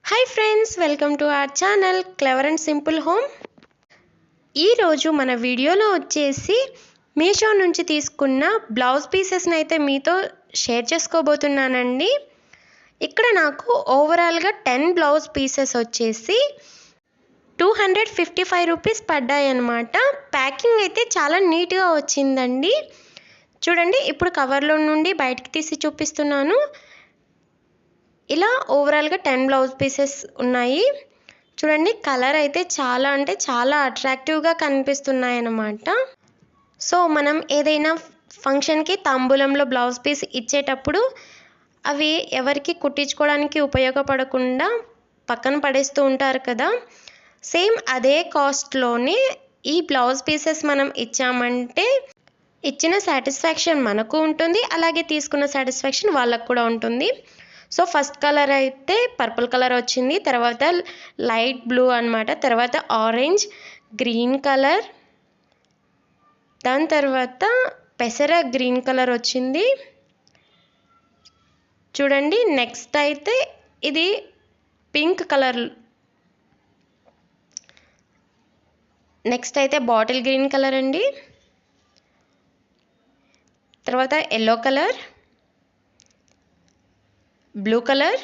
Hi friends, welcome to our channel clever and simple home. ఈరోజు మన వీడియోలో వచ్చేసి మీషో నుంచి తీసుకున్న బ్లౌజ్ పీసెస్ని అయితే మీతో షేర్ చేసుకోబోతున్నానండి. ఇక్కడ నాకు ఓవరాల్గా 10 బ్లౌజ్ పీసెస్ వచ్చేసి 255 రూపీస్ పడ్డాయి అన్నమాట. ప్యాకింగ్ అయితే చాలా నీట్గా వచ్చిందండి. చూడండి, ఇప్పుడు కవర్లో నుండి బయటికి తీసి చూపిస్తున్నాను. ఇలా ఓవరాల్గా 10 బ్లౌజ్ పీసెస్ ఉన్నాయి. చూడండి, కలర్ అయితే చాలా అంటే చాలా అట్రాక్టివ్గా కనిపిస్తున్నాయి అన్నమాట. సో మనం ఏదైనా ఫంక్షన్కి తాంబూలంలో బ్లౌజ్ పీస్ ఇచ్చేటప్పుడు అవి ఎవరికి కుట్టించుకోవడానికి ఉపయోగపడకుండా పక్కన పడేస్తూ ఉంటారు కదా. సేమ్ అదే కాస్ట్లోనే ఈ బ్లౌజ్ పీసెస్ మనం ఇచ్చామంటే ఇచ్చిన సాటిస్ఫాక్షన్ మనకు ఉంటుంది, అలాగే తీసుకున్న సాటిస్ఫాక్షన్ వాళ్ళకు కూడా ఉంటుంది. సో ఫస్ట్ కలర్ అయితే పర్పుల్ కలర్ వచ్చింది, తర్వాత లైట్ బ్లూ అన్నమాట, తర్వాత ఆరెంజ్, గ్రీన్ కలర్, దాని తర్వాత పెసర గ్రీన్ కలర్ వచ్చింది. చూడండి, నెక్స్ట్ అయితే ఇది పింక్ కలర్, నెక్స్ట్ అయితే బాటిల్ గ్రీన్ కలర్ అండి, తర్వాత yellow colour, blue colour,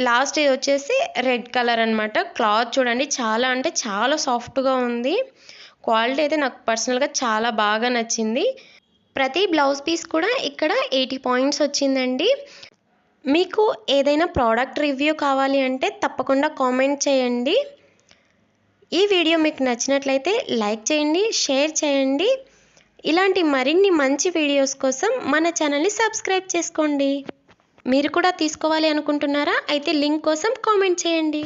last ఇది వచ్చేసి రెడ్ కలర్ అన్నమాట. క్లాత్ చూడండి, చాలా అంటే చాలా సాఫ్ట్గా ఉంది. క్వాలిటీ అయితే నాకు పర్సనల్గా చాలా బాగా నచ్చింది. ప్రతి బ్లౌజ్ పీస్ కూడా ఇక్కడ 80 పాయింట్స్ వచ్చిందండి. మీకు ఏదైనా ప్రోడక్ట్ రివ్యూ కావాలి అంటే తప్పకుండా కామెంట్ చేయండి. ఈ వీడియో మీకు నచ్చినట్లయితే లైక్ చేయండి, షేర్ చేయండి. ఇలాంటి మరిన్ని మంచి వీడియోస్ కోసం మన ఛానల్ని సబ్స్క్రైబ్ చేసుకోండి. మీరు కూడా తీసుకోవాలి అనుకుంటున్నారా? అయితే లింక్ కోసం కామెంట్ చేయండి.